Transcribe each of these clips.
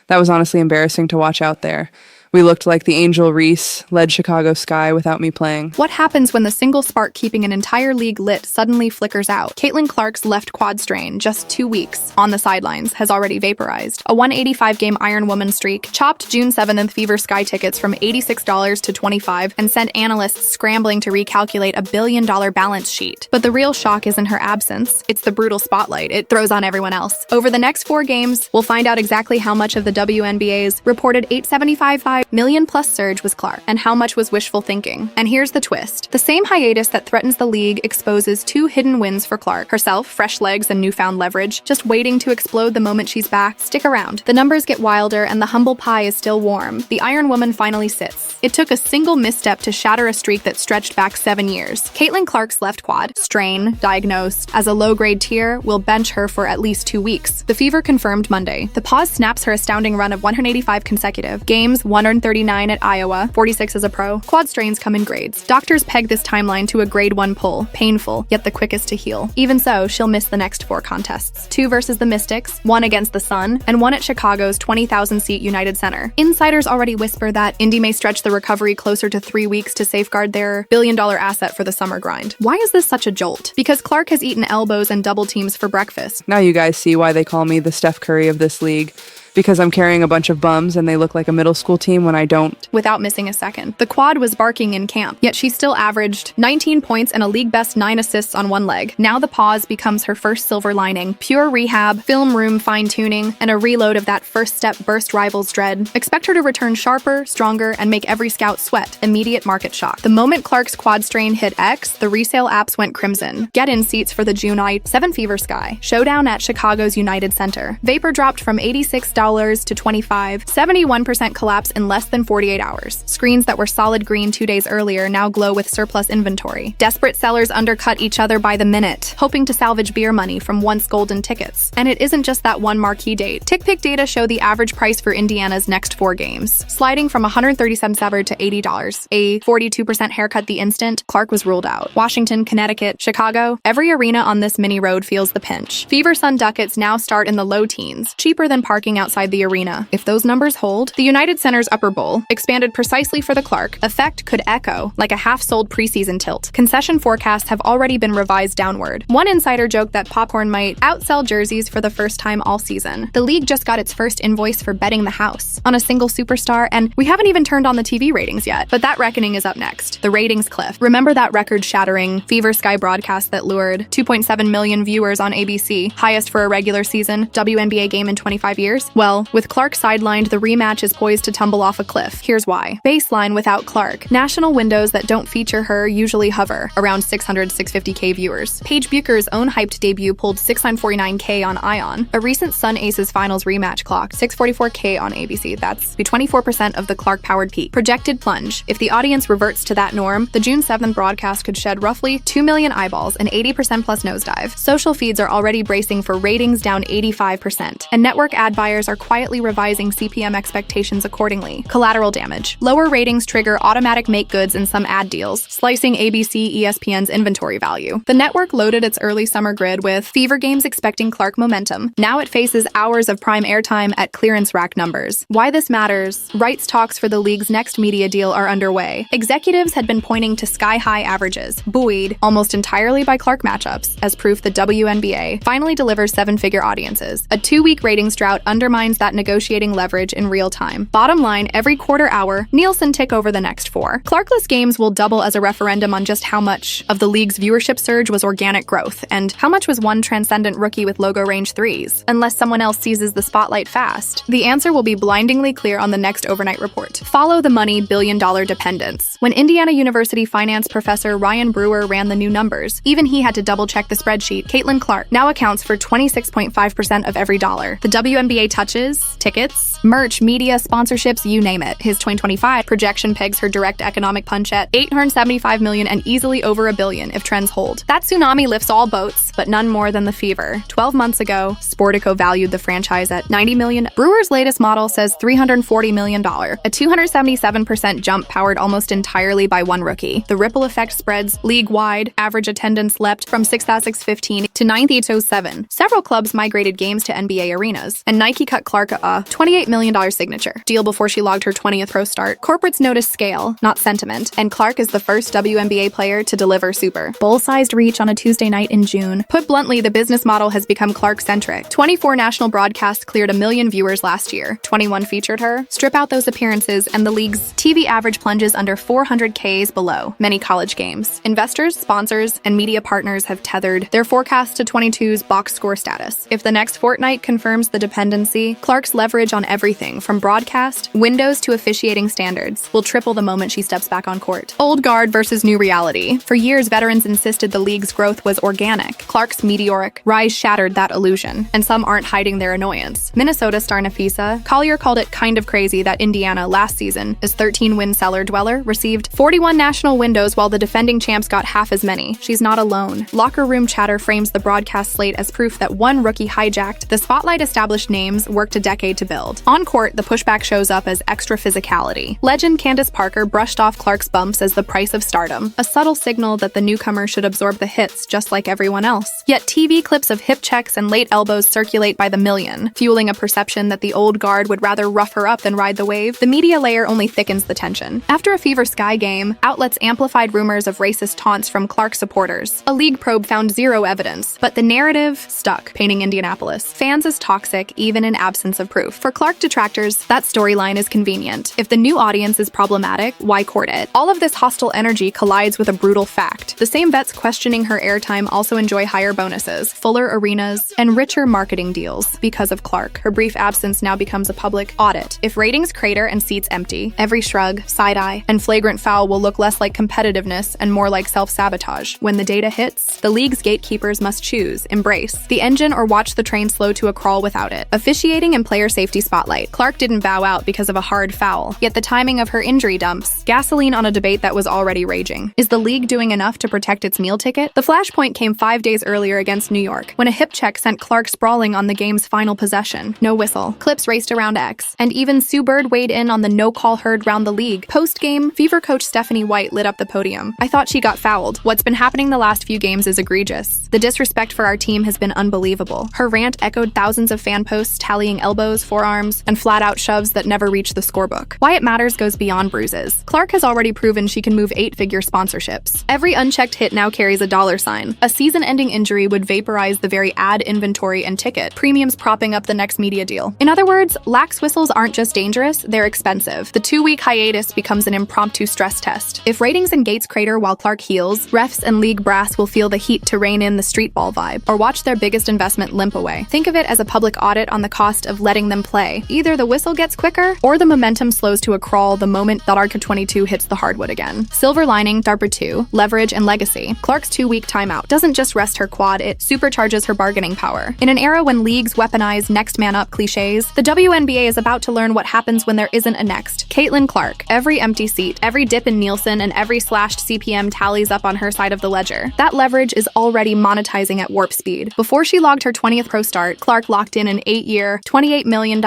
That was honestly embarrassing to watch out there. We looked like the Angel Reese led Chicago Sky without me playing. What happens when the single spark keeping an entire league lit suddenly flickers out? Caitlin Clark's left quad strain, just 2 weeks on the sidelines, has already vaporized. A 185-game Iron Woman streak chopped June 7th Fever Sky tickets from $86 to $25 and sent analysts scrambling to recalculate a $1 billion balance sheet. But the real shock isn't her absence. It's the brutal spotlight it throws on everyone else. Over the next 4 games, we'll find out exactly how much of the WNBA's reported $875 million plus surge was Clark, and how much was wishful thinking. And here's the twist. The same hiatus that threatens the league exposes 2 hidden wins for Clark. Herself, fresh legs and newfound leverage, just waiting to explode the moment she's back. Stick around. The numbers get wilder and the humble pie is still warm. The Iron Woman finally sits. It took a single misstep to shatter a streak that stretched back 7 years. Caitlin Clark's left quad, strain, diagnosed as a low-grade tier, will bench her for at least 2 weeks. The Fever confirmed Monday. The pause snaps her astounding run of 185 consecutive games, 139 at Iowa, 46 as a pro. Quad strains come in grades. Doctors peg this timeline to a grade 1 pull, painful, yet the quickest to heal. Even so, she'll miss the next 4 contests. 2 versus the Mystics, 1 against the Sun, and 1 at Chicago's 20,000-seat United Center. Insiders already whisper that Indy may stretch the recovery closer to 3 weeks to safeguard their billion-dollar asset for the summer grind. Why is this such a jolt? Because Clark has eaten elbows and double teams for breakfast. Now you guys see why they call me the Steph Curry of this league. Because I'm carrying a bunch of bums and they look like a middle school team when I don't. Without missing a second. The quad was barking in camp, yet she still averaged 19 points and a league-best 9 assists on one leg. Now the pause becomes her first silver lining. Pure rehab, film room fine-tuning, and a reload of that first step burst rivals dread. Expect her to return sharper, stronger, and make every scout sweat. Immediate market shock. The moment Clark's quad strain hit X, the resale apps went crimson. Get-in seats for the June 7 Fever Sky. Showdown at Chicago's United Center. Vapor dropped from $86 to $25, 71% collapse in less than 48 hours. Screens that were solid green 2 days earlier now glow with surplus inventory. Desperate sellers undercut each other by the minute, hoping to salvage beer money from once golden tickets. And it isn't just that one marquee date. TickPick data show the average price for Indiana's next 4 games, sliding from $137 to $80, a 42% haircut the instant Clark was ruled out. Washington, Connecticut, Chicago, every arena on this mini road feels the pinch. Fever Sun ducats now start in the low teens, cheaper than parking outside the arena. If those numbers hold, the United Center's upper bowl, expanded precisely for the Clark, effect could echo like a half-sold preseason tilt. Concession forecasts have already been revised downward. One insider joked that popcorn might outsell jerseys for the first time all season. The league just got its first invoice for betting the house on a single superstar, and we haven't even turned on the TV ratings yet. But that reckoning is up next. The ratings cliff. Remember that record-shattering Fever Sky broadcast that lured 2.7 million viewers on ABC, highest for a regular season WNBA game in 25 years? Well, with Clark sidelined, the rematch is poised to tumble off a cliff. Here's why. Baseline without Clark. National windows that don't feature her usually hover around 650K viewers. Paige Bucher's own hyped debut pulled 649K on ION. A recent Sun Aces Finals rematch clocked 644K on ABC. That's the 24% of the Clark-powered peak. Projected plunge. If the audience reverts to that norm, the June 7th broadcast could shed roughly 2 million eyeballs, an 80% plus nosedive. Social feeds are already bracing for ratings down 85%, and network ad buyers are quietly revising CPM expectations accordingly. Collateral damage. Lower ratings trigger automatic make goods in some ad deals, slicing ABC ESPN's inventory value. The network loaded its early summer grid with Fever games expecting Clark momentum. Now it faces hours of prime airtime at clearance rack numbers. Why this matters? Rights talks for the league's next media deal are underway. Executives had been pointing to sky-high averages, buoyed almost entirely by Clark matchups, as proof the WNBA finally delivers 7-figure audiences. A 2-week ratings drought undermines that negotiating leverage in real time. Bottom line, every quarter hour, Nielsen tick over the next 4. Clarkless games will double as a referendum on just how much of the league's viewership surge was organic growth, and how much was one transcendent rookie with logo range 3s, unless someone else seizes the spotlight fast. The answer will be blindingly clear on the next overnight report. Follow the money, billion-dollar dependence. When Indiana University finance professor Ryan Brewer ran the new numbers, even he had to double-check the spreadsheet. Caitlin Clark now accounts for 26.5% of every dollar. The WNBA touches, tickets, merch, media, sponsorships, you name it. His 2025 projection pegs her direct economic punch at $875 million and easily over $1 billion if trends hold. That tsunami lifts all boats, but none more than the Fever. 12 months ago, Sportico valued the franchise at $90 million. Brewer's latest model says $340 million, a 277% jump powered almost entirely by one rookie. The ripple effect spreads league-wide. Average attendance leapt from 6,615 to 9,807. Several clubs migrated games to NBA arenas, and Nike cut cut Clark a $28 million signature deal before she logged her 20th pro start. Corporates notice scale, not sentiment, and Clark is the first WNBA player to deliver Super Bowl-sized reach on a Tuesday night in June. Put bluntly, the business model has become Clark-centric. 24 national broadcasts cleared 1 million viewers last year. 21 featured her. Strip out those appearances, and the league's TV average plunges under 400 Ks below many college games. Investors, sponsors, and media partners have tethered their forecast to 22's box score status. If the next fortnight confirms the dependency, Clark's leverage on everything from broadcast, windows to officiating standards will triple the moment she steps back on court. Old guard versus new reality. For years, veterans insisted the league's growth was organic. Clark's meteoric rise shattered that illusion, and some aren't hiding their annoyance. Minnesota star Nafisa Collier called it kind of crazy that Indiana last season, as 13-win cellar dweller, received 41 national windows while the defending champs got half as many. She's not alone. Locker room chatter frames the broadcast slate as proof that one rookie hijacked the spotlight established names worked a decade to build. On court, the pushback shows up as extra physicality. Legend Candace Parker brushed off Clark's bumps as the price of stardom, a subtle signal that the newcomer should absorb the hits just like everyone else. Yet TV clips of hip checks and late elbows circulate by the million, fueling a perception that the old guard would rather rough her up than ride the wave. The media layer only thickens the tension. After a Fever Sky game, outlets amplified rumors of racist taunts from Clark supporters. A league probe found zero evidence, but the narrative stuck, painting Indianapolis fans as toxic even in absence of proof. For Clark detractors, that storyline is convenient. If the new audience is problematic, why court it? All of this hostile energy collides with a brutal fact. The same vets questioning her airtime also enjoy higher bonuses, fuller arenas, and richer marketing deals because of Clark. Her brief absence now becomes a public audit. If ratings crater and seats empty, every shrug, side-eye, and flagrant foul will look less like competitiveness and more like self-sabotage. When the data hits, the league's gatekeepers must choose, embrace the engine or watch the train slow to a crawl without it. Officiating and player safety spotlight. Clark didn't bow out because of a hard foul, yet the timing of her injury dumps gasoline on a debate that was already raging. Is the league doing enough to protect its meal ticket? The flashpoint came 5 days earlier against New York, when a hip check sent Clark sprawling on the game's final possession. No whistle. Clips raced around X, and even Sue Bird weighed in on the no-call heard round the league. Post-game, Fever coach Stephanie White lit up the podium. "I thought she got fouled. What's been happening the last few games is egregious. The disrespect for our team has been unbelievable." Her rant echoed thousands of fan posts tallying elbows, forearms, and flat-out shoves that never reached the scorebook. Why it matters goes beyond bruises. Clark has already proven she can move 8-figure sponsorships. Every unchecked hit now carries a dollar sign. A season-ending injury would vaporize the very ad inventory and ticket, premiums propping up the next media deal. In other words, lax whistles aren't just dangerous, they're expensive. The 2-week hiatus becomes an impromptu stress test. If ratings and gates crater while Clark heals, refs and league brass will feel the heat to rein in the street ball vibe, or watch their biggest investment limp away. Think of it as a public audit on the cost of letting them play. Either the whistle gets quicker, or the momentum slows to a crawl the moment that Arca 22 hits the hardwood again. Silver lining, DARPA 2, leverage, and legacy. Clark's 2-week timeout doesn't just rest her quad, it supercharges her bargaining power. In an era when leagues weaponize next man up cliches, the WNBA is about to learn what happens when there isn't a next. Caitlin Clark. Every empty seat, every dip in Nielsen, and every slashed CPM tallies up on her side of the ledger. That leverage is already monetizing at warp speed. Before she logged her 20th pro start, Clark locked in an 8-year, $28 million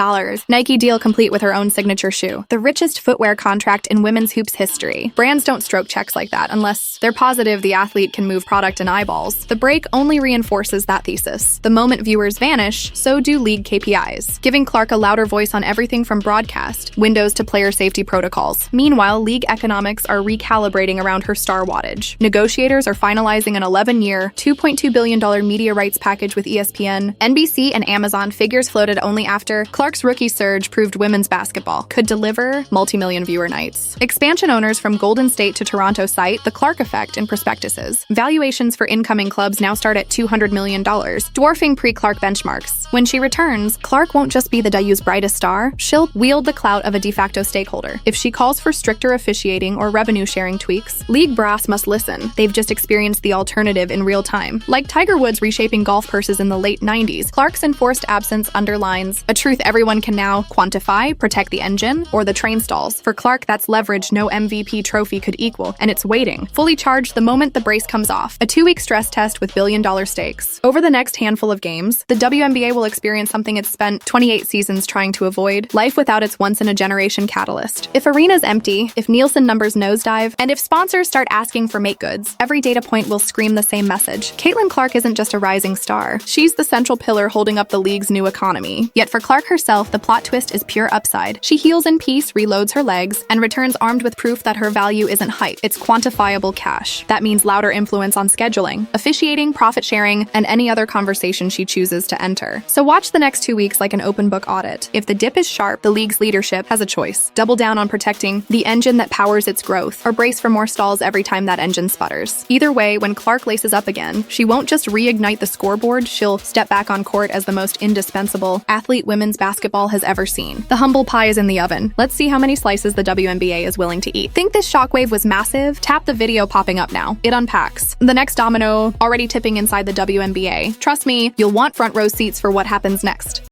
Nike deal complete with her own signature shoe. The richest footwear contract in women's hoops history. Brands don't stroke checks like that unless they're positive the athlete can move product and eyeballs. The break only reinforces that thesis. The moment viewers vanish, so do league KPIs, giving Clark a louder voice on everything from broadcast, windows to player safety protocols. Meanwhile, league economics are recalibrating around her star wattage. Negotiators are finalizing an 11-year, $2.2 billion media rights package with ESPN, NBC, and Amazon. Figures floated only after Clark's rookie surge proved women's basketball could deliver multi-million viewer nights. Expansion owners from Golden State to Toronto cite the Clark effect in prospectuses. Valuations for incoming clubs now start at $200 million, dwarfing pre-Clark benchmarks. When she returns, Clark won't just be the WNBA's brightest star, she'll wield the clout of a de facto stakeholder. If she calls for stricter officiating or revenue-sharing tweaks, league brass must listen. They've just experienced the alternative in real time. Like Tiger Woods reshaping golf purses in the late 90s, Clark's enforced absence underlines a truth everyone can now quantify: protect the engine, or the train stalls. For Clark, that's leverage no MVP trophy could equal, and it's waiting, fully charged the moment the brace comes off. A 2-week stress test with billion-dollar stakes. Over the next handful of games, the WNBA will experience something it's spent 28 seasons trying to avoid: life without its once-in-a-generation catalyst. If arenas empty, if Nielsen numbers nosedive, and if sponsors start asking for make goods, every data point will scream the same message. Caitlin Clark isn't just a rising star. She's the central pillar holding up the league's new economy. money. Yet for Clark herself, the plot twist is pure upside. She heals in peace, reloads her legs, and returns armed with proof that her value isn't hype, it's quantifiable cash. That means louder influence on scheduling, officiating, profit sharing, and any other conversation she chooses to enter. So watch the next 2 weeks like an open book audit. If the dip is sharp, the league's leadership has a choice. Double down on protecting the engine that powers its growth, or brace for more stalls every time that engine sputters. Either way, when Clark laces up again, she won't just reignite the scoreboard, she'll step back on court as the most indispensable athlete women's basketball has ever seen. The humble pie is in the oven. Let's see how many slices the WNBA is willing to eat. Think this shockwave was massive? Tap the video popping up now. It unpacks. The next domino already tipping inside the WNBA. Trust me, you'll want front row seats for what happens next.